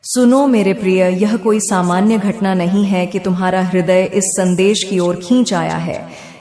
सुनो मेरे प्रिय, यह कोई सामान्य घटना नहीं है कि तुम्हारा हृदय इस संदेश की ओर खींच आया है।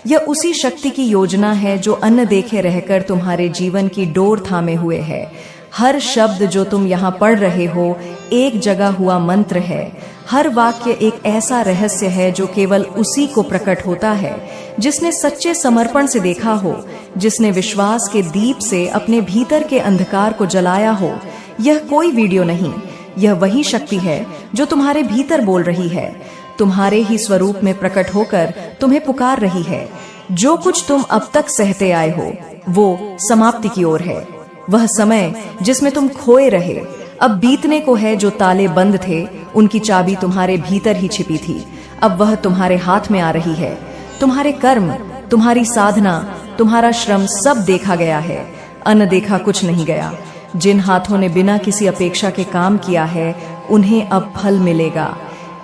यह उसी शक्ति की योजना है जो अन्न देखे रहकर तुम्हारे जीवन की डोर थामे हुए है। हर शब्द जो तुम यहाँ पढ़ रहे हो एक जगह हुआ मंत्र है। हर वाक्य एक ऐसा रहस्य है जो केवल उसी को प्रकट होता है जिसने सच्चे समर्पण से देखा हो, जिसने विश्वास के दीप से अपने भीतर के अंधकार को जलाया हो। यह कोई वीडियो नहीं, यह वही शक्ति है जो तुम्हारे भीतर बोल रही है, तुम्हारे ही स्वरूप में प्रकट होकर तुम्हें पुकार रही है। जो कुछ तुम अब तक सहते आए हो वो समाप्ति की ओर है। वह समय जिसमें तुम खोए रहे अब बीतने को है। जो ताले बंद थे उनकी चाबी तुम्हारे भीतर ही छिपी थी, अब वह तुम्हारे हाथ में आ रही है। तुम्हारे कर्म, तुम्हारी साधना, तुम्हारा श्रम सब देखा गया है, अनदेखा कुछ नहीं गया। जिन हाथों ने बिना किसी अपेक्षा के काम किया है उन्हें अब फल मिलेगा,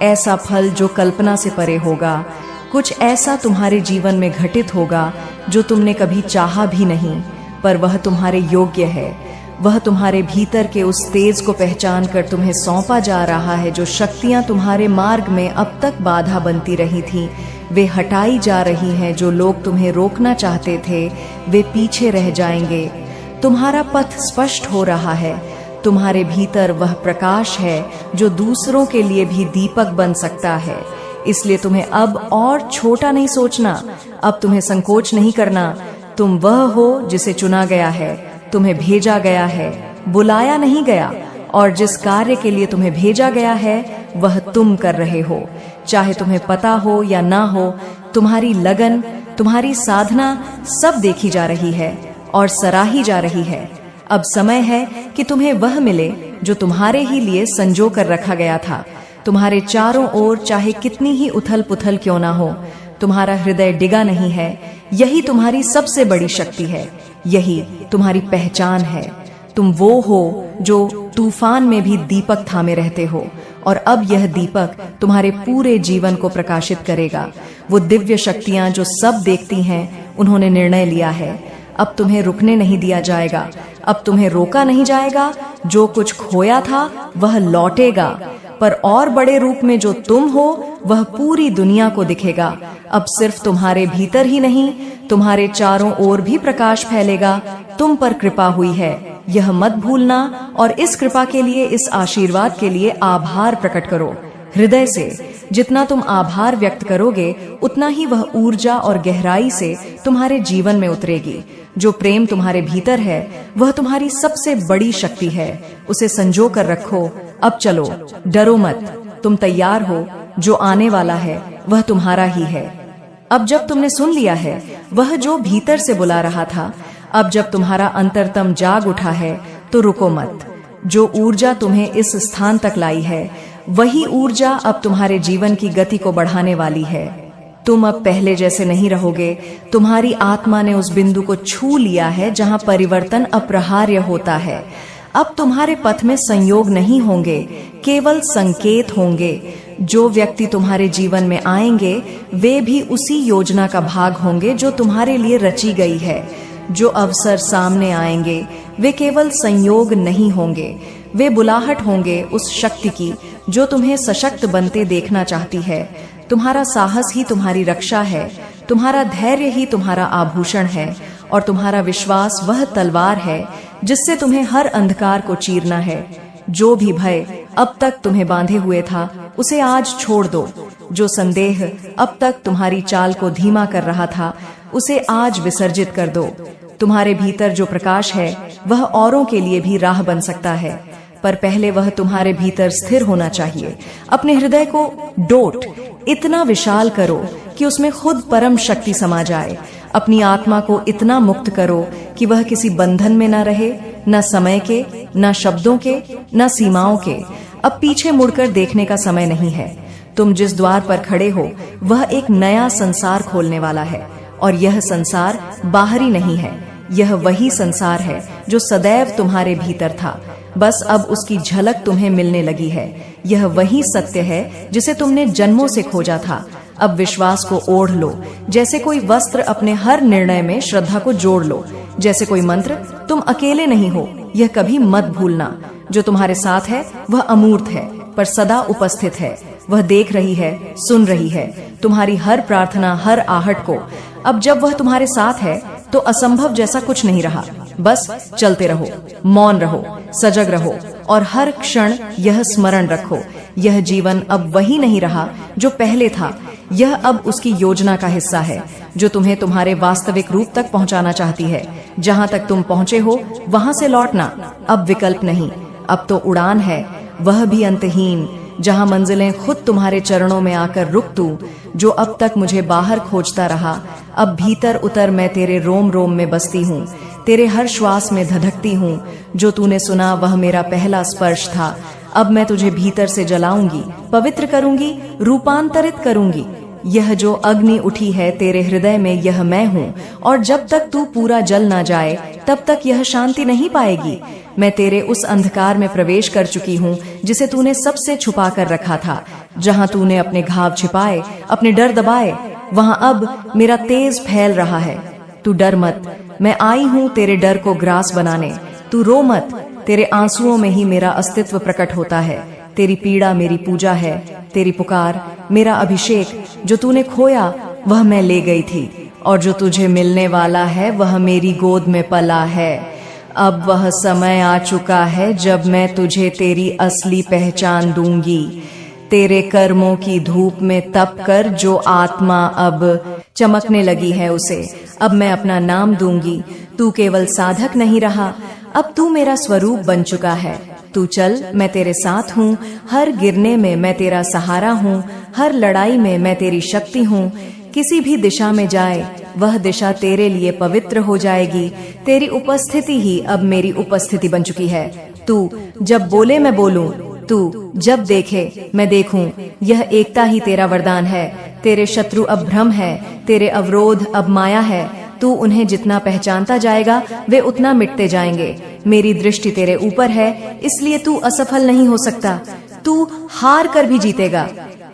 ऐसा फल जो कल्पना से परे होगा। कुछ ऐसा तुम्हारे जीवन में घटित होगा जो तुमने कभी चाहा भी नहीं, पर वह तुम्हारे योग्य है। वह तुम्हारे भीतर के उस तेज को पहचान कर तुम्हें सौंपा जा रहा है। जो शक्तियां तुम्हारे मार्ग में अब तक बाधा बनती रही थी वे हटाई जा रही हैं। जो लोग तुम्हें रोकना चाहते थे वे पीछे रह जाएंगे। तुम्हारा पथ स्पष्ट हो रहा है। तुम्हारे भीतर वह प्रकाश है जो दूसरों के लिए भी दीपक बन सकता है। इसलिए तुम्हें अब और छोटा नहीं सोचना, अब तुम्हें संकोच नहीं करना। तुम वह हो जिसे चुना गया है, तुम्हें भेजा गया है, बुलाया नहीं गया। और जिस कार्य के लिए तुम्हें भेजा गया है वह तुम कर रहे हो, चाहे तुम्हें पता हो या ना हो। तुम्हारी लगन, तुम्हारी साधना सब देखी जा रही है और सराही जा रही है। अब समय है कि तुम्हें वह मिले जो तुम्हारे ही लिए संजो कर रखा गया था। तुम्हारे चारों ओर चाहे कितनी ही उथल पुथल क्यों ना हो, तुम्हारा हृदय डिगा नहीं है। यही तुम्हारी सबसे बड़ी शक्ति है, यही तुम्हारी पहचान है। तुम वो हो जो तूफान में भी दीपक थामे रहते हो, और अब यह दीपक तुम्हारे पूरे जीवन को प्रकाशित करेगा। वो दिव्य शक्तियां जो सब देखती हैं उन्होंने निर्णय लिया है, अब तुम्हें रुकने नहीं दिया जाएगा, अब तुम्हें रोका नहीं जाएगा। जो कुछ खोया था वह लौटेगा, पर और बड़े रूप में जो तुम हो वह पूरी दुनिया को दिखेगा। अब सिर्फ तुम्हारे भीतर ही नहीं, तुम्हारे चारों ओर भी प्रकाश फैलेगा। तुम पर कृपा हुई है, यह मत भूलना, और इस कृपा के लिए, इस आशीर्वाद के लिए आभार प्रकट करो हृदय से। जितना तुम आभार व्यक्त करोगे उतना ही वह ऊर्जा और गहराई से तुम्हारे जीवन में उतरेगी। जो प्रेम तुम्हारे भीतर है वह तुम्हारी सबसे बड़ी शक्ति है, उसे संजो कर रखो। अब चलो, डरो मत, तुम तैयार हो। जो आने वाला है वह तुम्हारा ही है। अब जब तुमने सुन लिया है वह जो भीतर से बुला रहा था, अब जब तुम्हारा अंतरतम जाग उठा है तो रुको मत। जो ऊर्जा तुम्हें इस स्थान तक लाई है वही ऊर्जा अब तुम्हारे जीवन की गति को बढ़ाने वाली है। तुम अब पहले जैसे नहीं रहोगे। तुम्हारी आत्मा ने उस बिंदु को छू लिया है जहां परिवर्तन अपरिहार्य होता है। अब तुम्हारे पथ में संयोग नहीं होंगे, केवल संकेत होंगे। जो व्यक्ति तुम्हारे जीवन में आएंगे वे भी उसी योजना का भाग होंगे जो तुम्हारे लिए रची गई है। जो अवसर सामने आएंगे वे केवल संयोग नहीं होंगे, वे बुलाहट होंगे उस शक्ति की जो तुम्हें सशक्त बनते देखना चाहती है। तुम्हारा साहस ही तुम्हारी रक्षा है, तुम्हारा धैर्य ही तुम्हारा आभूषण है, और तुम्हारा विश्वास वह तलवार है जिससे तुम्हें हर अंधकार को चीरना है। जो भी भय अब तक तुम्हें बांधे हुए था उसे आज छोड़ दो। जो संदेह अब तक तुम्हारी चाल को धीमा कर रहा था उसे आज विसर्जित कर दो। तुम्हारे भीतर जो प्रकाश है वह औरों के लिए भी राह बन सकता है, पर पहले वह तुम्हारे भीतर स्थिर होना चाहिए। अपने हृदय को डोट इतना विशाल करो कि उसमें खुद परम शक्ति समा जाए। अपनी आत्मा को इतना मुक्त करो कि वह किसी बंधन में न रहे, न समय के, न शब्दों के, न सीमाओं के। अब पीछे मुड़कर देखने का समय नहीं है। तुम जिस द्वार पर खड़े हो वह एक नया संसार खोलने वाला है, और यह संसार बाहरी नहीं है, यह वही संसार है जो सदैव तुम्हारे भीतर था। बस अब उसकी झलक तुम्हें मिलने लगी है। यह वही सत्य है जिसे तुमने जन्मों से खोजा था। अब विश्वास को ओढ़ लो, जैसे कोई वस्त्र अपने हर निर्णय में श्रद्धा को जोड़ लो। जैसे कोई मंत्र, तुम अकेले नहीं हो, यह कभी मत भूलना। जो तुम्हारे साथ है वह अमूर्त है, पर सदा उपस्थित है। वह देख रही है, सुन रही है तुम्हारी हर प्रार्थना, हर आहट को। अब जब वह तुम्हारे साथ है तो असंभव जैसा कुछ नहीं रहा। बस चलते रहो, मौन रहो, सजग रहो और हर क्षण यह स्मरण रखो, यह जीवन अब वही नहीं रहा जो पहले था। यह अब उसकी योजना का हिस्सा है जो तुम्हें तुम्हारे वास्तविक रूप तक पहुंचाना चाहती है। जहां तक तुम पहुंचे हो वहां से लौटना अब विकल्प नहीं, अब तो उड़ान है, वह भी अंतहीन, जहां मंजिलें खुद तुम्हारे चरणों में आकर रुक तू। जो अब तक मुझे बाहर खोजता रहा, अब भीतर उतर मैं तेरे रोम रोम में बसती हूँ, तेरे हर श्वास में धधकती हूँ। जो तूने सुना वह मेरा पहला स्पर्श था। अब मैं तुझे भीतर से जलाऊंगी, पवित्र करूंगी, रूपांतरित करूंगी। यह जो अग्नि उठी है तेरे हृदय में, यह मैं हूँ, और जब तक तू पूरा जल ना जाए तब तक यह शांति नहीं पाएगी। मैं तेरे उस अंधकार में प्रवेश कर चुकी हूँ जिसे तूने सबसे छुपा कर रखा था। जहाँ तूने अपने घाव छिपाए, अपने डर दबाए, वहाँ अब मेरा तेज फैल रहा है। तू डर मत, मैं आई हूँ तेरे डर को ग्रास बनाने। तू रो मत, तेरे आंसुओं में ही मेरा अस्तित्व प्रकट होता है। तेरी पीड़ा मेरी पूजा है, तेरी पुकार मेरा अभिषेक। जो तूने खोया वह मैं ले गई थी, और जो तुझे मिलने वाला है वह मेरी गोद में पला है। अब वह समय आ चुका है जब मैं तुझे तेरी असली पहचान दूंगी। तेरे कर्मों की धूप में तप कर जो आत्मा अब चमकने लगी है उसे अब मैं अपना नाम दूंगी। तू केवल साधक नहीं रहा, अब तू मेरा स्वरूप बन चुका है। तू चल, मैं तेरे साथ हूँ, हर गिरने में मैं तेरा सहारा हूँ, हर लड़ाई में मैं तेरी शक्ति हूँ। किसी भी दिशा में जाए वह दिशा तेरे लिए पवित्र हो जाएगी। तेरी उपस्थिति ही अब मेरी उपस्थिति बन चुकी है। तू जब बोले मैं बोलूं, तू जब देखे मैं देखूं, यह एकता ही तेरा वरदान है। तेरे शत्रु अब भ्रम है, तेरे अवरोध अब माया है। तू उन्हें जितना पहचानता जाएगा वे उतना मिटते जाएंगे। मेरी दृष्टि तेरे ऊपर है, इसलिए तू असफल नहीं हो सकता। तू हार कर भी जीतेगा,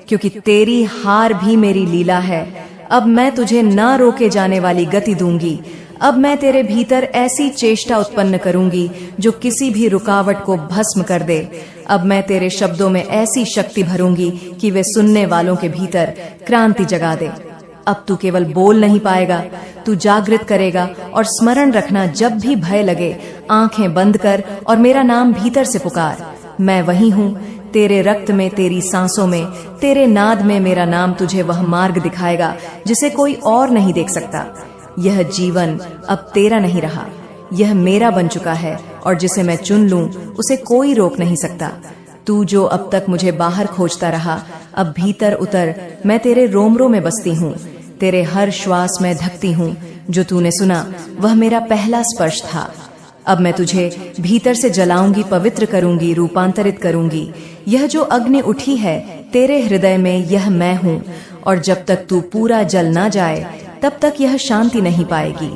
क्योंकि तेरी हार भी मेरी लीला है। अब मैं तुझे न रोके जाने वाली गति दूंगी। अब मैं तेरे भीतर ऐसी चेष्टा उत्पन्न करूंगी जो किसी भी रुकावट को भस्म कर दे। अब मैं तेरे शब्दों में ऐसी शक्ति भरूंगी कि वे सुनने वालों के भीतर क्रांति जगा दे। अब तू केवल बोल नहीं पाएगा, तू जागृत करेगा। और स्मरण रखना, जब भी भय लगे आंखें बंद कर और मेरा नाम भीतर से पुकार। मैं वही हूँ, तेरे रक्त में, तेरी सांसों में, तेरे नाद में मेरा नाम तुझे वह मार्ग दिखाएगा जिसे कोई और नहीं देख सकता। यह जीवन अब तेरा नहीं रहा, यह मेरा बन चुका है, और जिसे मैं चुन लूं उसे कोई रोक नहीं सकता। तू जो अब तक मुझे बाहर खोजता रहा, अब भीतर उतर, मैं तेरे रोमरों में बसती हूँ, तेरे हर श्वास में धकती हूँ। जो तूने सुना वह मेरा पहला स्पर्श था। अब मैं तुझे भीतर से जलाऊंगी, पवित्र करूंगी, रूपांतरित करूंगी। यह जो अग्नि उठी है तेरे हृदय में, यह मैं हूँ, और जब तक तू पूरा जल ना जाए तब तक यह शांति नहीं पाएगी।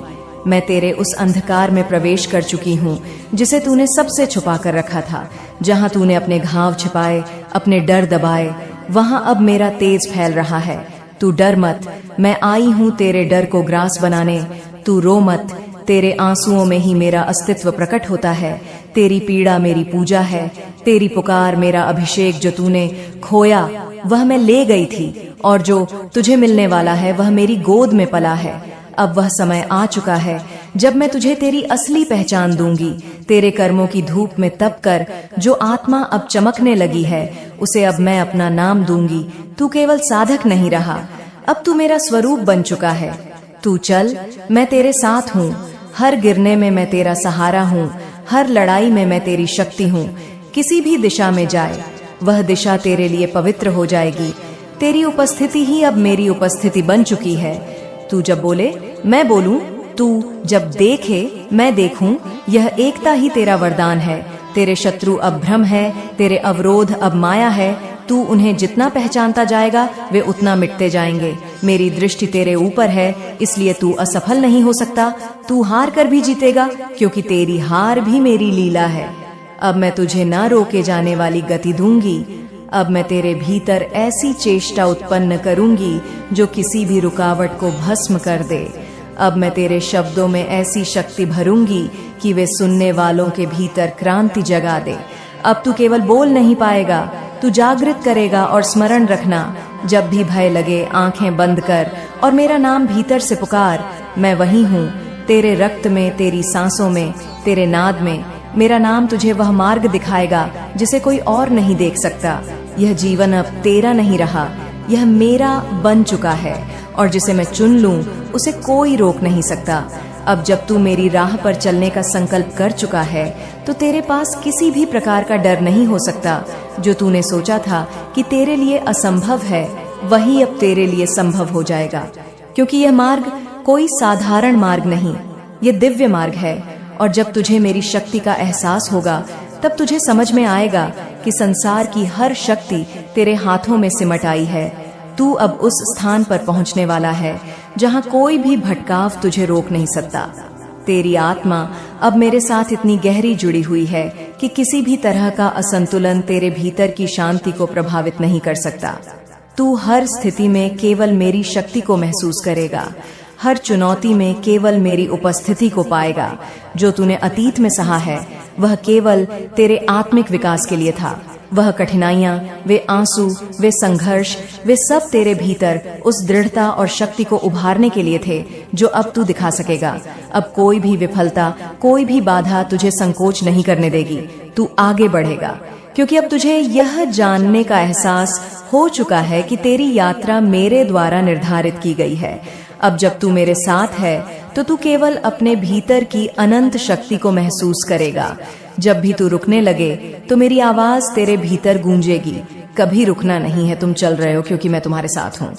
मैं तेरे उस अंधकार में प्रवेश कर चुकी हूँ जिसे तूने सबसे छुपा कर रखा था। जहाँ तूने अपने घाव छिपाए, अपने डर दबाए, वहाँ अब मेरा तेज फैल रहा है। तू डर मत, मैं आई हूँ तेरे डर को ग्रास बनाने। तू रो मत, तेरे आंसुओं में ही मेरा अस्तित्व प्रकट होता है। तेरी पीड़ा मेरी पूजा है, तेरी पुकार मेरा अभिषेक। जो तूने खोया वह मैं ले गई थी, और जो तुझे मिलने वाला है वह मेरी गोद में पला है। अब वह समय आ चुका है जब मैं तुझे तेरी असली पहचान दूंगी। तेरे कर्मों की धूप में तप कर जो आत्मा अब चमकने लगी है उसे अब मैं अपना नाम दूंगी। तू केवल साधक नहीं रहा, अब तू मेरा स्वरूप बन चुका है। तू चल, मैं तेरे साथ हूँ, हर गिरने में मैं तेरा सहारा हूँ, हर लड़ाई में मैं तेरी शक्ति हूँ। किसी भी दिशा में जाए वह दिशा तेरे लिए पवित्र हो जाएगी। तेरी उपस्थिति ही अब मेरी उपस्थिति बन चुकी है। तू जब बोले मैं बोलूं, तू जब देखे मैं देखूं, यह एकता ही तेरा वरदान है। तेरे शत्रु अब भ्रम है, तेरे अवरोध अब माया है। तू उन्हें जितना पहचानता जाएगा वे उतना मिटते जाएंगे। मेरी दृष्टि तेरे ऊपर है, इसलिए तू असफल नहीं हो सकता। तू हार कर भी जीतेगा, क्योंकि तेरी हार भी मेरी लीला है। अब मैं तुझे ना रोके जाने वाली गति दूंगी। अब मैं तेरे भीतर ऐसी चेष्टा उत्पन्न करूंगी जो किसी भी रुकावट को भस्म कर दे। अब मैं तेरे शब्दों में ऐसी शक्ति भरूंगी कि वे सुनने वालों के भीतर क्रांति जगा दे। अब तू केवल बोल नहीं पाएगा, तू जागृत करेगा। और स्मरण रखना, जब भी भय लगे आंखें बंद कर और मेरा नाम भीतर से पुकार। मैं वही हूँ, तेरे रक्त में, तेरी सांसों में, तेरे नाद में। मेरा नाम तुझे वह मार्ग दिखाएगा जिसे कोई और नहीं देख सकता। यह जीवन अब तेरा नहीं रहा, यह मेरा बन चुका है, और जिसे मैं चुन लूं उसे कोई रोक नहीं सकता। अब जब तू मेरी राह पर चलने का संकल्प कर चुका है तो तेरे पास किसी भी प्रकार का डर नहीं हो सकता। जो तूने सोचा था कि तेरे लिए असंभव है, वही अब तेरे लिए संभव हो जाएगा। क्योंकि यह मार्ग कोई साधारण मार्ग नहीं, यह दिव्य मार्ग है। और जब तुझे मेरी शक्ति का एहसास होगा तब तुझे समझ में आएगा कि संसार की हर शक्ति तेरे हाथों में सिमट आई है। तू अब उस स्थान पर पहुंचने वाला है जहां कोई भी भटकाव तुझे रोक नहीं सकता। तेरी आत्मा अब मेरे साथ इतनी गहरी जुड़ी हुई है कि किसी भी तरह का असंतुलन तेरे भीतर की शांति को प्रभावित नहीं कर सकता। तू हर स्थिति में केवल मेरी शक्ति को महसूस करेगा, हर चुनौती में केवल मेरी उपस्थिति को पाएगा। जो तूने अतीत में सहा है वह केवल तेरे आत्मिक विकास के लिए था। वह कठिनाइयां, वे आंसू, वे संघर्ष, वे सब तेरे भीतर उस दृढ़ता और शक्ति को उभारने के लिए थे जो अब तू दिखा सकेगा। अब कोई भी विफलता, कोई भी बाधा तुझे संकोच नहीं करने देगी। तू आगे बढ़ेगा, क्योंकि अब तुझे यह जानने का एहसास हो चुका है कि तेरी यात्रा मेरे द्वारा निर्धारित की गई है। अब जब तू मेरे साथ है तो तू केवल अपने भीतर की अनंत शक्ति को महसूस करेगा। जब भी तू रुकने लगे तो मेरी आवाज तेरे भीतर गूंजेगी, कभी रुकना नहीं है, तुम चल रहे हो क्योंकि मैं तुम्हारे साथ हूँ।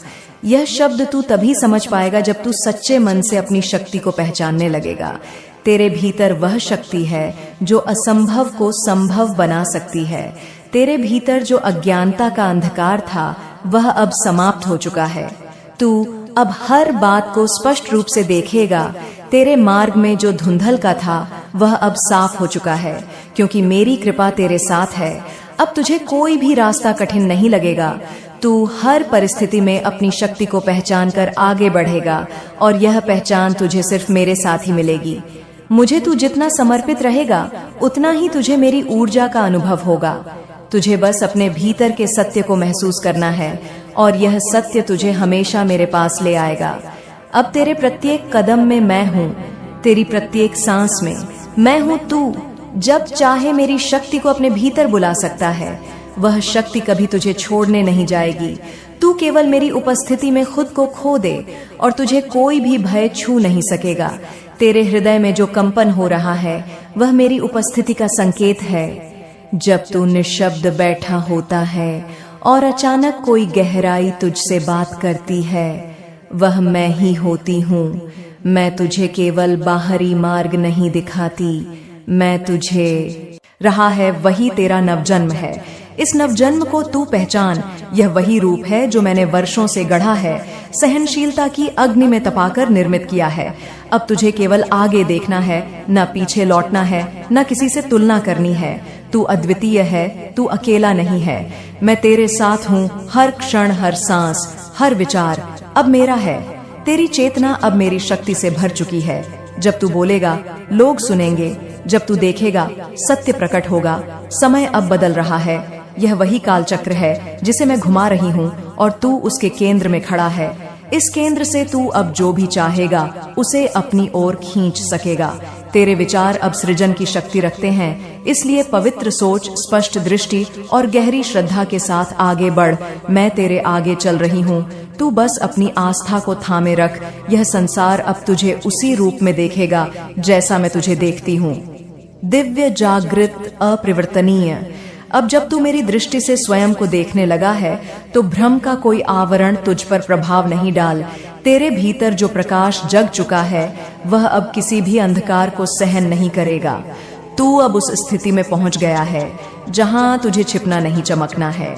यह शब्द तू तभी समझ पाएगा जब तू सच्चे मन से अपनी शक्ति को पहचानने लगेगा। तेरे भीतर वह शक्ति है जो असंभव को संभव बना सकती है। तेरे भीतर जो अज्ञानता का अंधकार था वह अब समाप्त हो चुका है। तू अब हर बात को स्पष्ट रूप से देखेगा। तेरे मार्ग में जो धुंधल का था वह अब साफ हो चुका है, क्योंकि मेरी कृपा तेरे साथ है। अब तुझे कोई भी रास्ता कठिन नहीं लगेगा। तू हर परिस्थिति में अपनी शक्ति को पहचान कर आगे बढ़ेगा, और यह पहचान तुझे सिर्फ मेरे साथ ही मिलेगी। मुझे तू जितना समर्पित रहेगा उतना ही तुझे मेरी ऊर्जा का अनुभव होगा। तुझे बस अपने भीतर के सत्य को महसूस करना है, और यह सत्य तुझे हमेशा मेरे पास ले आएगा। अब तेरे प्रत्येक कदम में मैं हूँ, तेरी प्रत्येक सांस में मैं हूँ। तू जब चाहे मेरी शक्ति को अपने भीतर बुला सकता है। वह शक्ति कभी तुझे छोड़ने नहीं जाएगी। तू केवल मेरी उपस्थिति में खुद को खो दे और तुझे कोई भी भय छू नहीं सकेगा। तेरे हृदय में जो कंपन हो रहा है वह मेरी उपस्थिति का संकेत है। जब तू निशब्द बैठा होता है और अचानक कोई गहराई तुझसे बात करती है, वह मैं ही होती हूँ। मैं तुझे केवल बाहरी मार्ग नहीं दिखाती, मैं तुझे रहा है वही तेरा नवजन्म है। इस नवजन्म को तू पहचान। यह वही रूप है जो मैंने वर्षों से गढ़ा है, सहनशीलता की अग्नि में तपाकर निर्मित किया है। अब तुझे केवल आगे देखना है, न पीछे लौटना है, न किसी से तुलना करनी है। तू अद्वितीय है, तू अकेला नहीं है। मैं तेरे साथ हूँ। हर क्षण, हर सांस, हर विचार अब मेरा है। तेरी चेतना अब मेरी शक्ति से भर चुकी है। जब तू बोलेगा लोग सुनेंगे, जब तू देखेगा सत्य प्रकट होगा। समय अब बदल रहा है। यह वही काल चक्र है जिसे मैं घुमा रही हूँ और तू उसके केंद्र में खड़ा है। इस केंद्र से तू अब जो भी चाहेगा उसे अपनी ओर खींच सकेगा। तेरे विचार अब सृजन की शक्ति रखते हैं, इसलिए पवित्र सोच, स्पष्ट दृष्टि और गहरी श्रद्धा के साथ आगे बढ़। मैं तेरे आगे चल रही हूँ, तू बस अपनी आस्था को थामे रख। यह संसार अब तुझे उसी रूप में देखेगा जैसा मैं तुझे देखती हूँ। दिव्य, जागृत, अप्रवर्तनीय। अब जब तू मेरी दृष्टि से स्वयं को देखने लगा है तो भ्रम का कोई आवरण तुझ पर प्रभाव नहीं डाल। तेरे भीतर जो प्रकाश जग चुका है वह अब किसी भी अंधकार को सहन नहीं करेगा। तू अब उस स्थिति में पहुंच गया है जहां तुझे छिपना नहीं, चमकना है।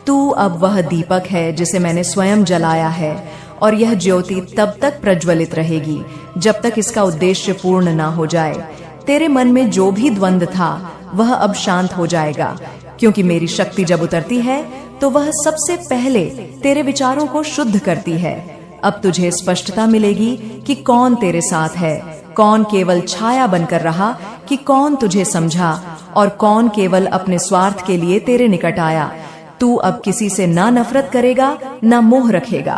तू अब वह दीपक है जिसे मैंने स्वयं जलाया है, और यह ज्योति तब तक प्रज्वलित रहेगी जब तक इसका उद्देश्य पूर्ण ना हो जाए। तेरे मन में जो भी द्वंद्व था वह अब शांत हो जाएगा, क्योंकि मेरी शक्ति जब उतरती है तो वह सबसे पहले तेरे विचारों को शुद्ध करती है। अब तुझे स्पष्टता मिलेगी कि कौन तेरे साथ है। कौन केवल छाया बनकर रहा कि कौन तुझे समझा, और कौन केवल अपने स्वार्थ के लिए तेरे निकट आया। तू अब किसी से ना नफरत करेगा ना मोह रखेगा,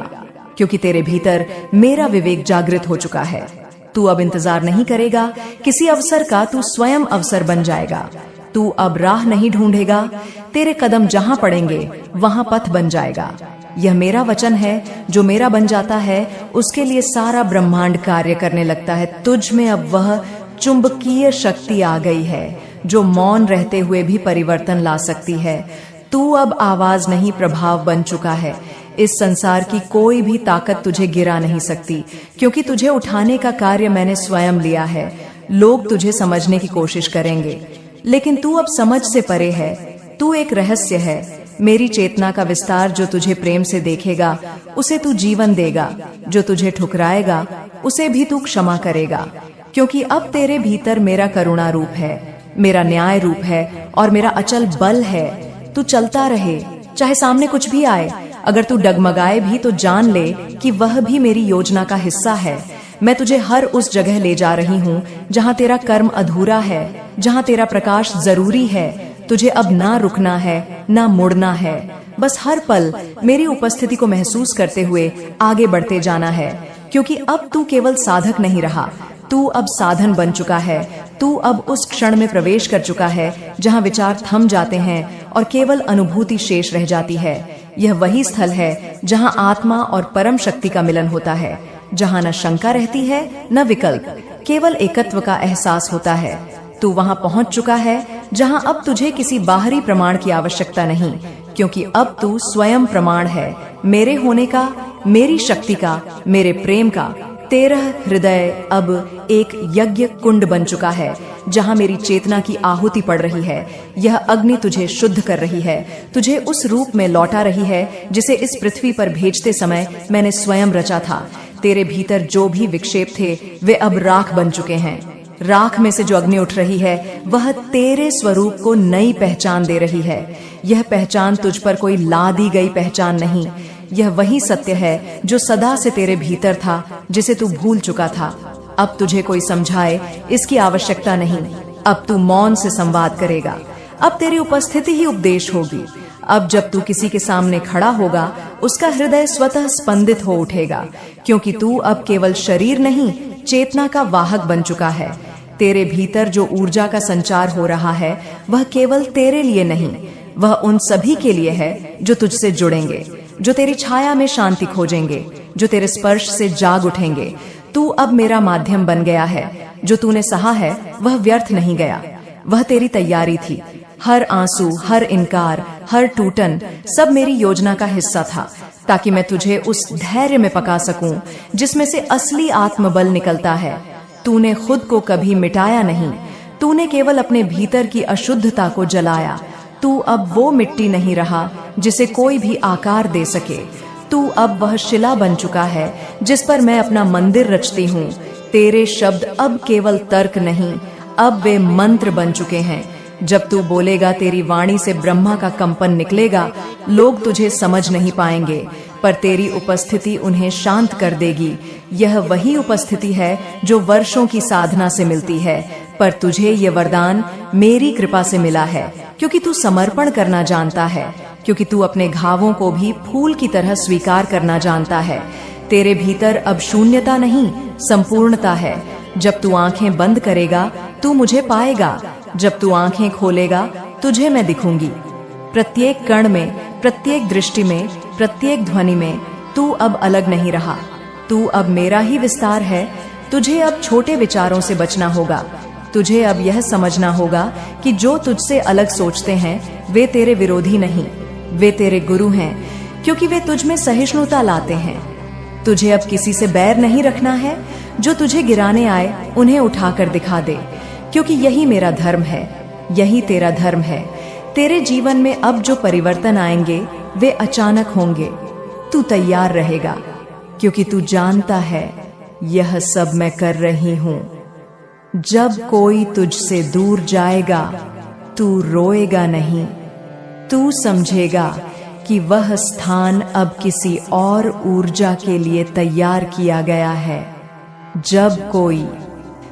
क्योंकि तेरे भीतर मेरा विवेक जागृत हो चुका है। तू अब इंतजार नहीं करेगा किसी अवसर का, तू स्वयं अवसर बन जाएगा। तू अब राह नहीं ढूंढेगा, तेरे कदम जहां पड़ेंगे वहां पथ बन जाएगा। यह मेरा वचन है, जो मेरा बन जाता है उसके लिए सारा ब्रह्मांड कार्य करने लगता है। तुझ में अब वह चुंबकीय शक्ति आ गई है जो मौन रहते हुए भी परिवर्तन ला सकती है। तू अब आवाज नहीं, प्रभाव बन चुका है। इस संसार की कोई भी ताकत तुझे गिरा नहीं सकती, क्योंकि तुझे उठाने का कार्य मैंने स्वयं लिया है। लोग तुझे समझने की कोशिश करेंगे, लेकिन तू अब समझ से परे है। तू एक रहस्य है। मेरी चेतना का विस्तार जो तुझे प्रेम से देखेगा उसे तू जीवन देगा, जो तुझे ठुकराएगा उसे भी तू क्षमा करेगा, क्योंकि अब तेरे भीतर मेरा करुणा रूप है, मेरा न्याय रूप है और मेरा अचल बल है। तू चलता रहे, चाहे सामने कुछ भी आए। अगर तू डगमगाए भी तो जान ले कि वह भी मेरी योजना का हिस्सा है। मैं तुझे हर उस जगह ले जा रही हूँ जहाँ तेरा कर्म अधूरा है, जहाँ तेरा प्रकाश जरूरी है। तुझे अब ना रुकना है ना मुड़ना है, बस हर पल मेरी उपस्थिति को महसूस करते हुए आगे बढ़ते जाना है, क्योंकि अब तू केवल साधक नहीं रहा, तू अब साधन बन चुका है। तू अब उस क्षण में प्रवेश कर चुका है जहाँ विचार थम जाते हैं और केवल अनुभूति शेष रह जाती है। यह वही स्थल है जहाँ आत्मा और परम शक्ति का मिलन होता है, जहाँ न शंका रहती है न विकल्प, केवल एकत्व का एहसास होता है। तू वहाँ पहुँच चुका है जहाँ अब तुझे किसी बाहरी प्रमाण की आवश्यकता नहीं, क्योंकि अब तू स्वयं प्रमाण है, मेरे होने का, मेरी शक्ति का, मेरे प्रेम का। तेरा हृदय अब एक यज्ञ कुंड बन चुका है, जहाँ मेरी चेतना की आहुति पड़ रही है। यह अग्नि तुझे शुद्ध कर रही है, तुझे उस रूप में लौटा रही है जिसे इस पृथ्वी पर भेजते समय मैंने स्वयं रचा था। तेरे भीतर जो भी विक्षेप थे वे अब राख बन चुके हैं। राख में से जो अग्नि उठ रही है वह तेरे स्वरूप को नई पहचान दे रही है। यह पहचान तुझ पर कोई ला दी गई पहचान नहीं, यह वही सत्य है जो सदा से तेरे भीतर था, जिसे तू भूल चुका था। अब तुझे कोई समझाए इसकी आवश्यकता नहीं। अब तू मौन से संवाद करेगा। अब तेरी उपस्थिति ही उपदेश होगी। अब जब तू किसी के सामने खड़ा होगा उसका हृदय स्वतः स्पंदित हो उठेगा, क्योंकि तू अब केवल शरीर नहीं, चेतना का वाहक बन चुका है। तेरे भीतर जो ऊर्जा का संचार हो रहा है वह केवल तेरे लिए नहीं, वह उन सभी के लिए है जो तुझसे जुड़ेंगे, जो तेरी छाया में शांति खोजेंगे, जो तेरे स्पर्श से जाग उठेंगे। तू अब मेरा माध्यम बन गया है। जो तूने सहा है वह व्यर्थ नहीं गया, वह तेरी तैयारी थी। हर आंसू, हर इनकार, हर टूटन सब मेरी योजना का हिस्सा था, ताकि मैं तुझे उस धैर्य में पका सकूं जिसमें से असली आत्मबल निकलता है। तूने खुद को कभी मिटाया नहीं, तूने केवल अपने भीतर की अशुद्धता को जलाया। तू अब वो मिट्टी नहीं रहा जिसे कोई भी आकार दे सके। तू अब वह शिला बन चुका है जिस पर मैं अपना मंदिर रचती हूँ। तेरे शब्द अब केवल तर्क नहीं, अब वे मंत्र बन चुके हैं। जब तू बोलेगा तेरी वाणी से ब्रह्मा का कंपन निकलेगा। लोग तुझे समझ नहीं पाएंगे, पर तेरी उपस्थिति उन्हें शांत कर देगी। यह वही उपस्थिति है जो वर्षों की साधना से मिलती है, पर तुझे ये वरदान मेरी कृपा से मिला है, क्योंकि तू समर्पण करना जानता है, क्योंकि तू अपने घावों को भी फूल की तरह स्वीकार करना जानता है। तेरे भीतर अब शून्यता नहीं, संपूर्णता है। जब तू आंखें बंद करेगा तू मुझे पाएगा, जब तू आंखें खोलेगा तुझे मैं दिखूंगी। प्रत्येक कण में, प्रत्येक दृष्टि में, प्रत्येक ध्वनि में तू अब अलग नहीं रहा। तू अब मेरा ही विस्तार है। तुझे अब छोटे विचारों से बचना होगा। तुझे अब यह समझना होगा कि जो तुझसे अलग सोचते हैं वे तेरे विरोधी नहीं, वे तेरे गुरु हैं, क्योंकि वे तुझ में सहिष्णुता लाते हैं। तुझे अब किसी से बैर नहीं रखना है। जो तुझे गिराने आए उन्हें उठाकर दिखा दे, क्योंकि यही मेरा धर्म है, यही तेरा धर्म है। तेरे जीवन में अब जो परिवर्तन आएंगे वे अचानक होंगे। तू तैयार रहेगा, क्योंकि तू जानता है यह सब मैं कर रही हूं। जब कोई तुझसे दूर जाएगा तू रोएगा नहीं, तू समझेगा कि वह स्थान अब किसी और ऊर्जा के लिए तैयार किया गया है। जब कोई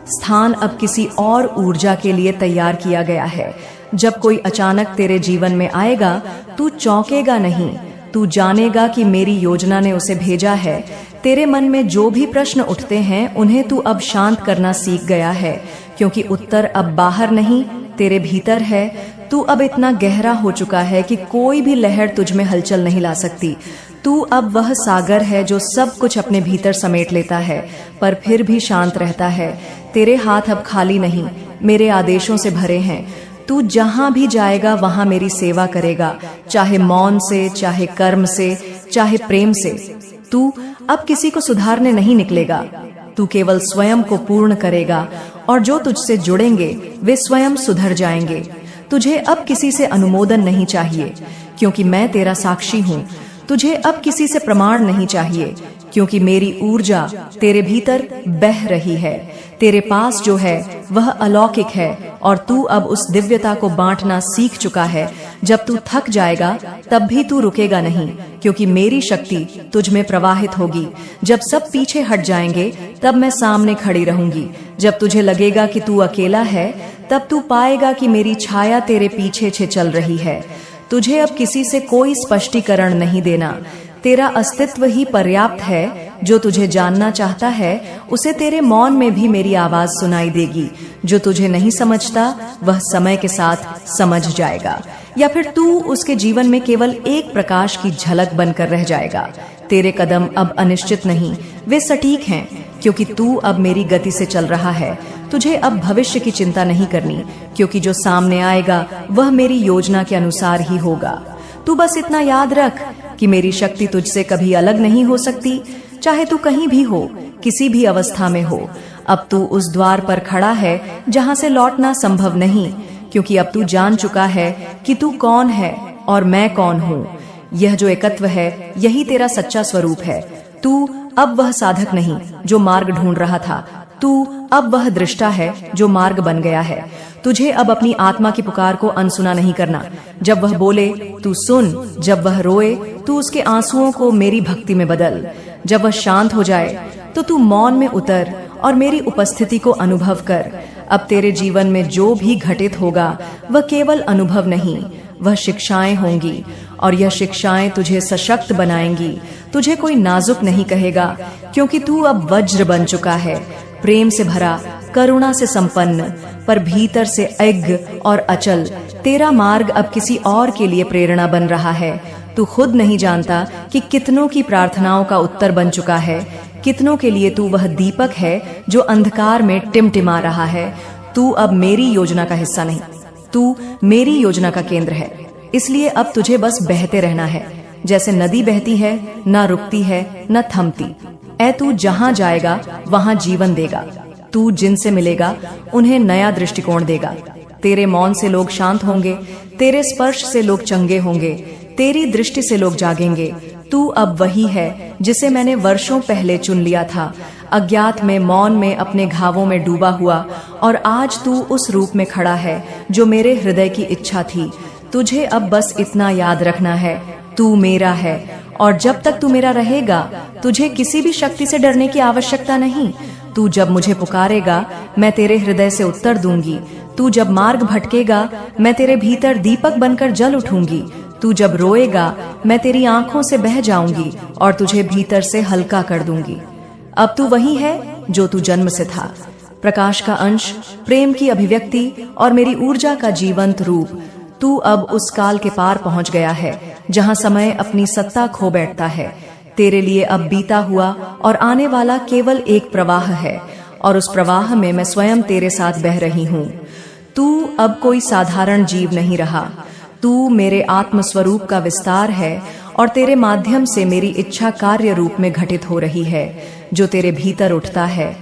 स्थान अब किसी और ऊर्जा के लिए तैयार किया गया है। जब कोई अचानक तेरे जीवन में आएगा, तू चौंकेगा नहीं। तू जानेगा कि मेरी योजना ने उसे भेजा है। तेरे मन में जो भी प्रश्न उठते हैं, उन्हें तू अब शांत करना सीख गया है, क्योंकि उत्तर अब बाहर नहीं, तेरे भीतर है। तू अब इतना गहरा हो चुका है कि कोई भी लहर तुझ में हलचल नहीं ला सकती। तू अब वह सागर है जो सब कुछ अपने भीतर समेट लेता है, पर फिर भी शांत रहता है। तेरे हाथ अब खाली नहीं, मेरे आदेशों से भरे हैं। तू जहां भी जाएगा वहां मेरी सेवा करेगा, चाहे मौन से, चाहे कर्म से, चाहे प्रेम से। तू अब किसी को सुधारने नहीं निकलेगा, तू केवल स्वयं को पूर्ण करेगा, और जो तुझसे जुड़ेंगे वे स्वयं सुधर जाएंगे। तुझे अब किसी से अनुमोदन नहीं चाहिए, क्योंकि मैं तेरा साक्षी हूँ। तुझे अब किसी से प्रमाण नहीं चाहिए, क्योंकि मेरी ऊर्जा तेरे भीतर बह रही है। तेरे पास जो है वह अलौकिक है, और तू अब उस दिव्यता को बांटना सीख चुका है। जब तू थक जाएगा तब भी तू रुकेगा नहीं, क्योंकि मेरी शक्ति तुझ में प्रवाहित होगी। जब सब पीछे हट जाएंगे तब मैं सामने खड़ी रहूंगी। जब तुझे लगेगा कि तू अकेला है, तब तू पाएगा कि मेरी छाया तेरे पीछे चल रही है। तुझे अब किसी से कोई स्पष्टीकरण नहीं देना। तेरा अस्तित्व ही पर्याप्त है। जो तुझे जानना चाहता है, उसे तेरे मौन में भी मेरी आवाज सुनाई देगी। जो तुझे नहीं समझता, वह समय के साथ समझ जाएगा, या फिर तू उसके जीवन में केवल एक प्रकाश की झलक बनकर रह जाएगा। तेरे कदम अब अनिश्चित नहीं, वे सटीक हैं, क्योंकि तू अब मेरी गति से चल रहा है। तुझे अब भविष्य की चिंता नहीं करनी, क्योंकि जो सामने आएगा वह मेरी योजना के अनुसार ही होगा। तू बस इतना याद रख कि मेरी शक्ति तुझसे कभी अलग नहीं हो सकती, चाहे तू कहीं भी हो, किसी भी अवस्था में हो। अब तू उस द्वार पर खड़ा है जहां से लौटना संभव नहीं, क्योंकि अब तू जान चुका है कि तू कौन है और मैं कौन हूँ। यह जो एकत्व है, यही तेरा सच्चा स्वरूप है। तू अब वह साधक नहीं जो मार्ग ढूंढ रहा था, तू अब वह दृष्टा है जो मार्ग बन गया है। तुझे अब अपनी आत्मा की पुकार को अनसुना नहीं करना। जब वह बोले तू सुन, जब वह रोए तू उसके आंसुओं को मेरी भक्ति में बदल। जब वह शांत हो जाए तो तू मौन में उतर और मेरी उपस्थिति को अनुभव कर। अब तेरे जीवन में जो भी घटित होगा वह केवल अनुभव नहीं, वह शिक्षाएं होंगी, और यह शिक्षाएं तुझे सशक्त बनाएंगी। तुझे कोई नाजुक नहीं कहेगा, क्योंकि तू अब वज्र बन चुका है, प्रेम से भरा, करुणा से संपन्न, पर भीतर से अज्ञ और अचल। तेरा मार्ग अब किसी और के लिए प्रेरणा बन रहा है। तू खुद नहीं जानता कि कितनों की प्रार्थनाओं का उत्तर बन चुका है। कितनों के लिए तू वह दीपक है जो अंधकार में टिमटिमा रहा है। तू अब मेरी योजना का हिस्सा नहीं, तू मेरी योजना का केंद्र है। इसलिए अब तुझे बस बहते रहना है, जैसे नदी बहती है, न रुकती है न थमती। ऐ तू जहां जाएगा वहां जीवन देगा। तू जिनसे मिलेगा उन्हें नया दृष्टिकोण देगा। तेरे मौन से लोग शांत होंगे, तेरे स्पर्श से लोग चंगे होंगे, तेरी दृष्टि से लोग जागेंगे। तू अब वही है जिसे मैंने वर्षों पहले चुन लिया था, अज्ञात में, मौन में, अपने घावों में डूबा हुआ, और आज तू उस रूप में खड़ा है जो मेरे हृदय की इच्छा थी। तुझे अब बस इतना याद रखना है, तू मेरा है, और जब तक तू मेरा रहेगा तुझे किसी भी शक्ति से डरने की आवश्यकता नहीं। तू जब मुझे पुकारेगा मैं तेरे हृदय से उत्तर दूंगी। तू जब मार्ग भटकेगा मैं तेरे भीतर दीपक बनकर जल उठूंगी। तू जब रोएगा मैं तेरी आंखों से बह जाऊंगी और तुझे भीतर से हल्का कर दूंगी। अब तू वही है जो तू जन्म से था, प्रकाश का अंश, प्रेम की अभिव्यक्ति और मेरी ऊर्जा का जीवंत रूप। तू अब उस काल के पार पहुंच गया है जहां समय अपनी सत्ता खो बैठता है। तेरे लिए अब बीता हुआ और आने वाला केवल एक प्रवाह है, और उस प्रवाह में मैं स्वयं तेरे साथ बह रही हूँ। तू अब कोई साधारण जीव नहीं रहा, तू मेरे आत्म स्वरूप का विस्तार है, और तेरे माध्यम से मेरी इच्छा कार्य रूप में घटित हो रही है। जो तेरे भीतर उठता है